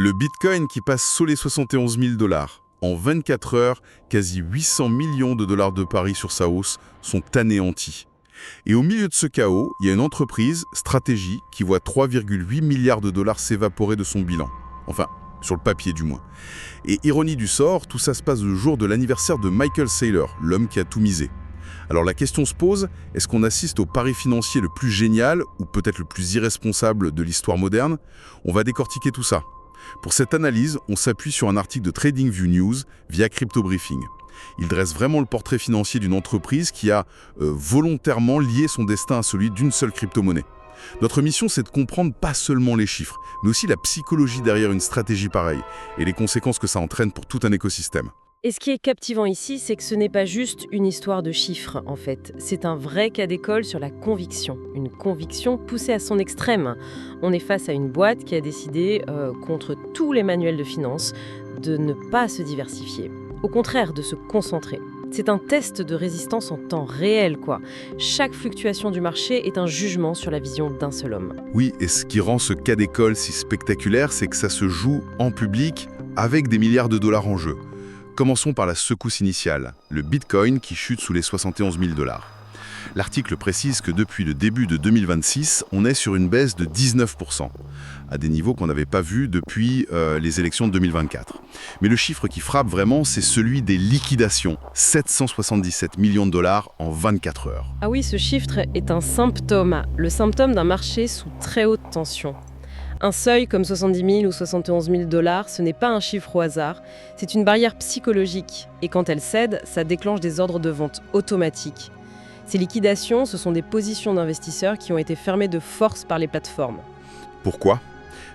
Le Bitcoin qui passe sous les 71 000 $. En 24 heures, quasi 800 millions de dollars de paris sur sa hausse sont anéantis. Et au milieu de ce chaos, il y a une entreprise, Strategy, qui voit 3,8 milliards de dollars s'évaporer de son bilan. Enfin, sur le papier du moins. Et ironie du sort, tout ça se passe le jour de l'anniversaire de Michael Saylor, l'homme qui a tout misé. Alors la question se pose, est-ce qu'on assiste au pari financier le plus génial, ou peut-être le plus irresponsable de l'histoire moderne? On va décortiquer tout ça. Pour cette analyse, on s'appuie sur un article de TradingView News via Crypto Briefing. Il dresse vraiment le portrait financier d'une entreprise qui a volontairement lié son destin à celui d'une seule crypto-monnaie. Notre mission, c'est de comprendre pas seulement les chiffres, mais aussi la psychologie derrière une stratégie pareille et les conséquences que ça entraîne pour tout un écosystème. Et ce qui est captivant ici, c'est que ce n'est pas juste une histoire de chiffres, en fait. C'est un vrai cas d'école sur la conviction. Une conviction poussée à son extrême. On est face à une boîte qui a décidé, contre tous les manuels de finance, de ne pas se diversifier. Au contraire, de se concentrer. C'est un test de résistance en temps réel, quoi. Chaque fluctuation du marché est un jugement sur la vision d'un seul homme. Oui, et ce qui rend ce cas d'école si spectaculaire, c'est que ça se joue en public avec des milliards de dollars en jeu. Commençons par la secousse initiale, le Bitcoin qui chute sous les 71 000 $. L'article précise que depuis le début de 2026, on est sur une baisse de 19%, à des niveaux qu'on n'avait pas vus depuis les élections de 2024. Mais le chiffre qui frappe vraiment, c'est celui des liquidations, 777 millions de dollars en 24 heures. Ah oui, ce chiffre est un symptôme, le symptôme d'un marché sous très haute tension. Un seuil comme 70 000 ou 71 000 $, ce n'est pas un chiffre au hasard, c'est une barrière psychologique. Et quand elle cède, ça déclenche des ordres de vente automatiques. Ces liquidations, ce sont des positions d'investisseurs qui ont été fermées de force par les plateformes. Pourquoi?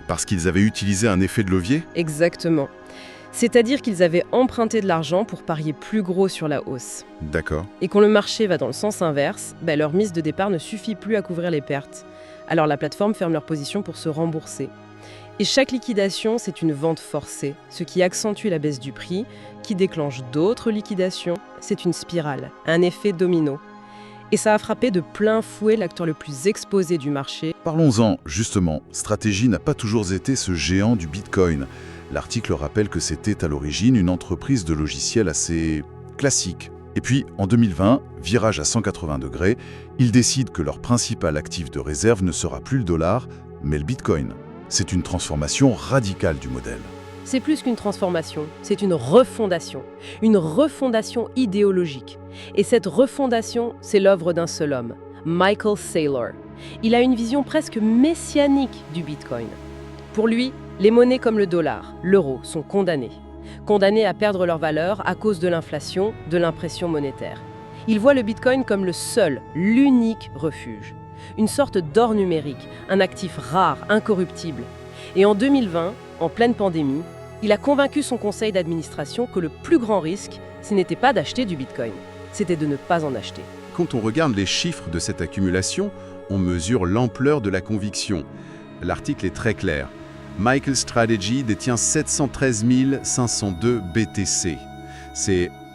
Parce qu'ils avaient utilisé un effet de levier? Exactement. C'est-à-dire qu'ils avaient emprunté de l'argent pour parier plus gros sur la hausse. D'accord. Et quand le marché va dans le sens inverse, leur mise de départ ne suffit plus à couvrir les pertes. Alors la plateforme ferme leur position pour se rembourser. Et chaque liquidation, c'est une vente forcée, ce qui accentue la baisse du prix, qui déclenche d'autres liquidations. C'est une spirale, un effet domino. Et ça a frappé de plein fouet l'acteur le plus exposé du marché. Parlons-en, justement. Strategy n'a pas toujours été ce géant du Bitcoin. L'article rappelle que c'était à l'origine une entreprise de logiciels assez classique. Et puis, en 2020, virage à 180 degrés, ils décident que leur principal actif de réserve ne sera plus le dollar, mais le Bitcoin. C'est une transformation radicale du modèle. C'est plus qu'une transformation, c'est une refondation idéologique. Et cette refondation, c'est l'œuvre d'un seul homme, Michael Saylor. Il a une vision presque messianique du Bitcoin. Pour lui, les monnaies comme le dollar, l'euro sont condamnées à perdre leur valeur à cause de l'inflation, de l'impression monétaire. Il voit le Bitcoin comme le seul, l'unique refuge. Une sorte d'or numérique, un actif rare, incorruptible. Et en 2020, en pleine pandémie, il a convaincu son conseil d'administration que le plus grand risque, ce n'était pas d'acheter du Bitcoin, c'était de ne pas en acheter. Quand on regarde les chiffres de cette accumulation, on mesure l'ampleur de la conviction. L'article est très clair. MicroStrategy détient 713 502 BTC.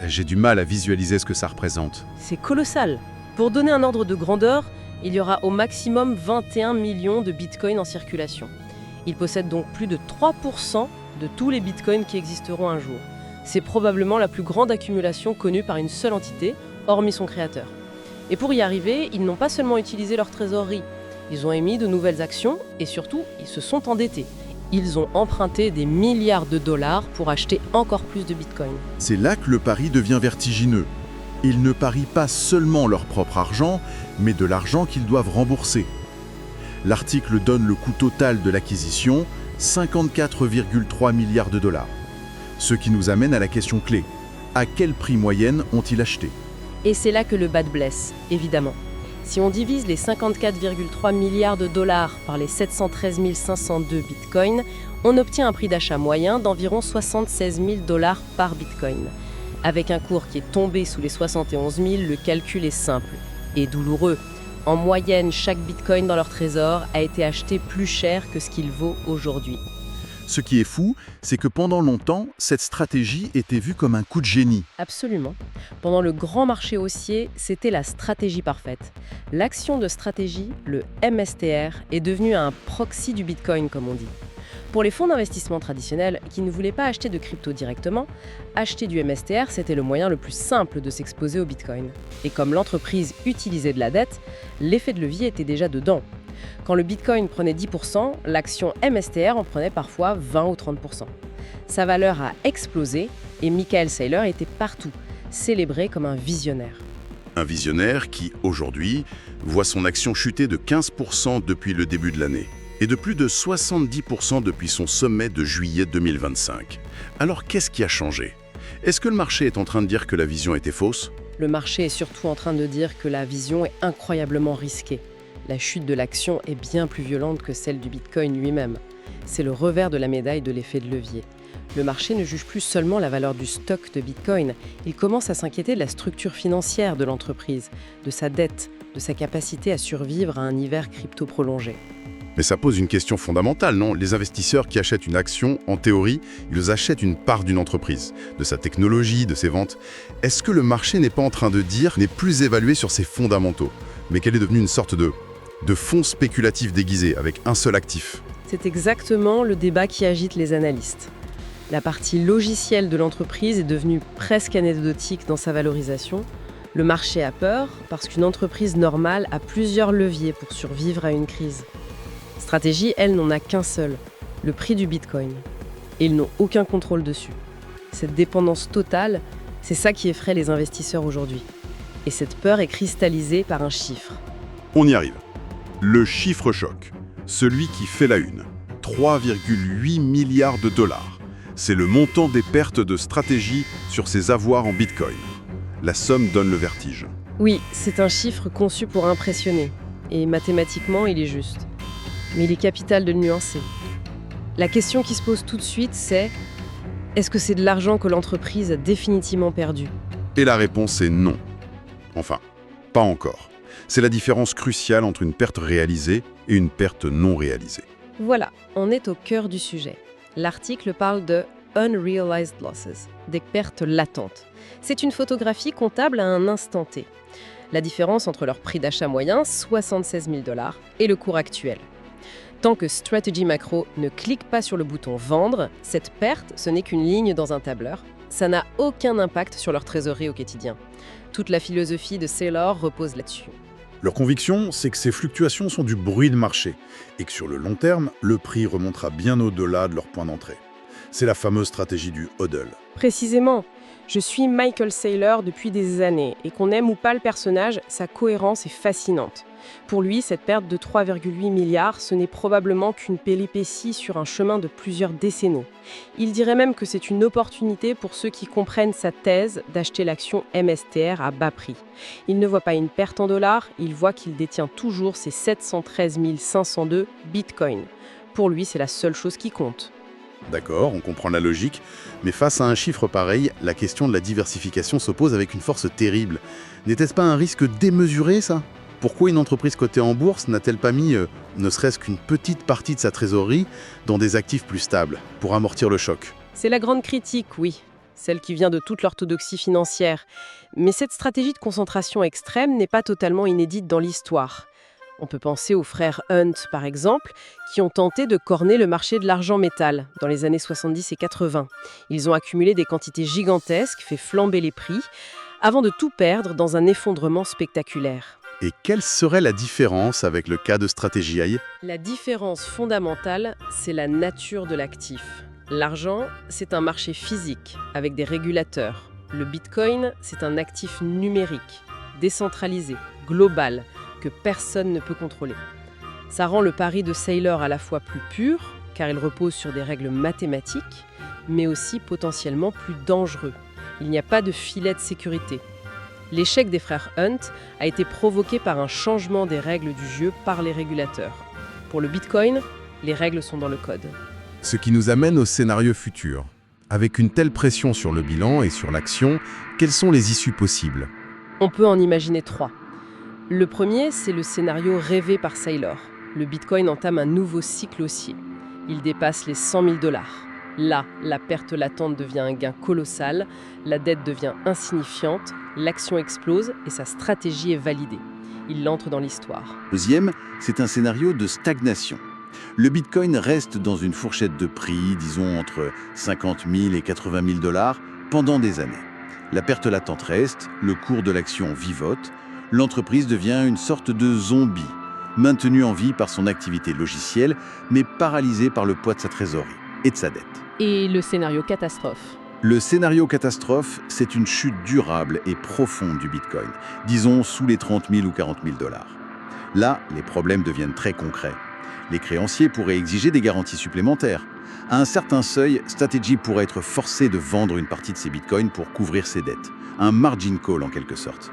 J'ai du mal à visualiser ce que ça représente. C'est colossal. Pour donner un ordre de grandeur, il y aura au maximum 21 millions de bitcoins en circulation. Il possède donc plus de 3% de tous les bitcoins qui existeront un jour. C'est probablement la plus grande accumulation connue par une seule entité, hormis son créateur. Et pour y arriver, ils n'ont pas seulement utilisé leur trésorerie, ils ont émis de nouvelles actions et surtout, ils se sont endettés. Ils ont emprunté des milliards de dollars pour acheter encore plus de bitcoins. C'est là que le pari devient vertigineux. Ils ne parient pas seulement leur propre argent, mais de l'argent qu'ils doivent rembourser. L'article donne le coût total de l'acquisition, 54,3 milliards de dollars. Ce qui nous amène à la question clé. À quel prix moyenne ont-ils acheté? Et c'est là que le bad blesse, évidemment. Si on divise les 54,3 milliards de dollars par les 713 502 bitcoins, on obtient un prix d'achat moyen d'environ 76 000 $ par bitcoin. Avec un cours qui est tombé sous les 71 000, le calcul est simple et douloureux. En moyenne, chaque bitcoin dans leur trésor a été acheté plus cher que ce qu'il vaut aujourd'hui. Ce qui est fou, c'est que pendant longtemps, cette stratégie était vue comme un coup de génie. Absolument. Pendant le grand marché haussier, c'était la stratégie parfaite. L'action de stratégie, le MSTR, est devenue un proxy du Bitcoin, comme on dit. Pour les fonds d'investissement traditionnels qui ne voulaient pas acheter de crypto directement, acheter du MSTR, c'était le moyen le plus simple de s'exposer au Bitcoin. Et comme l'entreprise utilisait de la dette, l'effet de levier était déjà dedans. Quand le Bitcoin prenait 10%, l'action MSTR en prenait parfois 20 ou 30%. Sa valeur a explosé et Michael Saylor était partout, célébré comme un visionnaire. Un visionnaire qui, aujourd'hui, voit son action chuter de 15% depuis le début de l'année et de plus de 70% depuis son sommet de juillet 2025. Alors qu'est-ce qui a changé? Est-ce que le marché est en train de dire que la vision était fausse? Le marché est surtout en train de dire que la vision est incroyablement risquée. La chute de l'action est bien plus violente que celle du Bitcoin lui-même. C'est le revers de la médaille de l'effet de levier. Le marché ne juge plus seulement la valeur du stock de Bitcoin, il commence à s'inquiéter de la structure financière de l'entreprise, de sa dette, de sa capacité à survivre à un hiver crypto prolongé. Mais ça pose une question fondamentale, non? Les investisseurs qui achètent une action, en théorie, ils achètent une part d'une entreprise, de sa technologie, de ses ventes. Est-ce que le marché n'est pas en train de dire n'est plus évalué sur ses fondamentaux, mais qu'elle est devenue une sorte de fonds spéculatif déguisé avec un seul actif? C'est exactement le débat qui agite les analystes. La partie logicielle de l'entreprise est devenue presque anecdotique dans sa valorisation. Le marché a peur parce qu'une entreprise normale a plusieurs leviers pour survivre à une crise. Stratégie, elle, n'en a qu'un seul, le prix du Bitcoin. Et ils n'ont aucun contrôle dessus. Cette dépendance totale, c'est ça qui effraie les investisseurs aujourd'hui. Et cette peur est cristallisée par un chiffre. On y arrive. Le chiffre choc, celui qui fait la une. 3,8 milliards de dollars. C'est le montant des pertes de stratégie sur ses avoirs en Bitcoin. La somme donne le vertige. Oui, c'est un chiffre conçu pour impressionner. Et mathématiquement, il est juste. Mais il est capital de le nuancer. La question qui se pose tout de suite, c'est: est-ce que c'est de l'argent que l'entreprise a définitivement perdu? Et la réponse est non. Enfin, pas encore. C'est la différence cruciale entre une perte réalisée et une perte non réalisée. Voilà, on est au cœur du sujet. L'article parle de Unrealized Losses, des pertes latentes. C'est une photographie comptable à un instant T. La différence entre leur prix d'achat moyen, 76 000 $, et le cours actuel. Tant que Strategy Macro ne clique pas sur le bouton « Vendre », cette perte, ce n'est qu'une ligne dans un tableur. Ça n'a aucun impact sur leur trésorerie au quotidien. Toute la philosophie de Saylor repose là-dessus. Leur conviction, c'est que ces fluctuations sont du bruit de marché et que sur le long terme, le prix remontera bien au-delà de leur point d'entrée. C'est la fameuse stratégie du hodl. Précisément, je suis Michael Saylor depuis des années et qu'on aime ou pas le personnage, sa cohérence est fascinante. Pour lui, cette perte de 3,8 milliards, ce n'est probablement qu'une péripétie sur un chemin de plusieurs décennies. Il dirait même que c'est une opportunité pour ceux qui comprennent sa thèse d'acheter l'action MSTR à bas prix. Il ne voit pas une perte en dollars, il voit qu'il détient toujours ses 713 502 bitcoins. Pour lui, c'est la seule chose qui compte. D'accord, on comprend la logique, mais face à un chiffre pareil, la question de la diversification se pose avec une force terrible. N'était-ce pas un risque démesuré, ça? Pourquoi une entreprise cotée en bourse n'a-t-elle pas mis, ne serait-ce qu'une petite partie de sa trésorerie, dans des actifs plus stables, pour amortir le choc? C'est la grande critique, oui, celle qui vient de toute l'orthodoxie financière. Mais cette stratégie de concentration extrême n'est pas totalement inédite dans l'histoire. On peut penser aux frères Hunt, par exemple, qui ont tenté de corner le marché de l'argent métal dans les années 70 et 80. Ils ont accumulé des quantités gigantesques, fait flamber les prix, avant de tout perdre dans un effondrement spectaculaire. Et quelle serait la différence avec le cas de Strategy AI? La différence fondamentale, c'est la nature de l'actif. L'argent, c'est un marché physique, avec des régulateurs. Le Bitcoin, c'est un actif numérique, décentralisé, global, que personne ne peut contrôler. Ça rend le pari de Saylor à la fois plus pur, car il repose sur des règles mathématiques, mais aussi potentiellement plus dangereux. Il n'y a pas de filet de sécurité. L'échec des frères Hunt a été provoqué par un changement des règles du jeu par les régulateurs. Pour le Bitcoin, les règles sont dans le code. Ce qui nous amène au scénario futur. Avec une telle pression sur le bilan et sur l'action, quelles sont les issues possibles? On peut en imaginer 3. Le premier, c'est le scénario rêvé par Saylor. Le Bitcoin entame un nouveau cycle haussier. Il dépasse les 100 000 $. Là, la perte latente devient un gain colossal, la dette devient insignifiante, l'action explose et sa stratégie est validée. Il entre dans l'histoire. Deuxième, c'est un scénario de stagnation. Le Bitcoin reste dans une fourchette de prix, disons entre 50 000 et 80 000 dollars, pendant des années. La perte latente reste, le cours de l'action vivote, l'entreprise devient une sorte de zombie, maintenue en vie par son activité logicielle, mais paralysée par le poids de sa trésorerie et de sa dette. Et le scénario catastrophe. Le scénario catastrophe, c'est une chute durable et profonde du Bitcoin, disons sous les 30 000 ou 40 000 dollars. Là, les problèmes deviennent très concrets. Les créanciers pourraient exiger des garanties supplémentaires. À un certain seuil, Strategy pourrait être forcé de vendre une partie de ses bitcoins pour couvrir ses dettes. Un margin call en quelque sorte.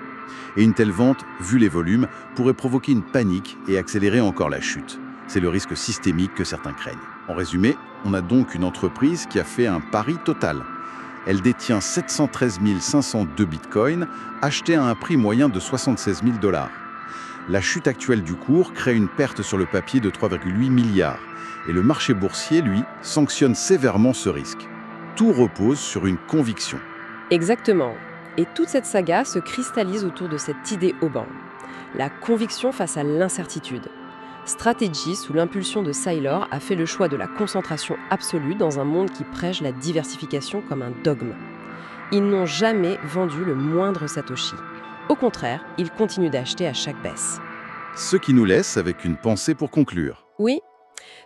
Et une telle vente, vu les volumes, pourrait provoquer une panique et accélérer encore la chute. C'est le risque systémique que certains craignent. En résumé, on a donc une entreprise qui a fait un pari total. Elle détient 713 502 bitcoins, achetés à un prix moyen de 76 000 dollars. La chute actuelle du cours crée une perte sur le papier de 3,8 milliards. Et le marché boursier, lui, sanctionne sévèrement ce risque. Tout repose sur une conviction. Exactement. Et toute cette saga se cristallise autour de cette idée aubaine. La conviction face à l'incertitude. Strategy, sous l'impulsion de Saylor, a fait le choix de la concentration absolue dans un monde qui prêche la diversification comme un dogme. Ils n'ont jamais vendu le moindre Satoshi. Au contraire, ils continuent d'acheter à chaque baisse. Ce qui nous laisse avec une pensée pour conclure. Oui,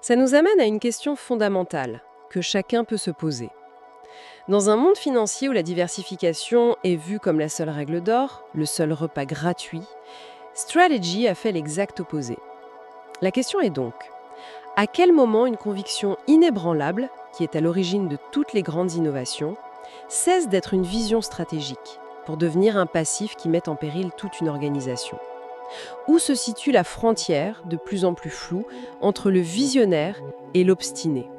ça nous amène à une question fondamentale que chacun peut se poser. Dans un monde financier où la diversification est vue comme la seule règle d'or, le seul repas gratuit, Strategy a fait l'exact opposé. La question est donc, à quel moment une conviction inébranlable, qui est à l'origine de toutes les grandes innovations, cesse d'être une vision stratégique pour devenir un passif qui met en péril toute une organisation? Où se situe la frontière, de plus en plus floue, entre le visionnaire et l'obstiné?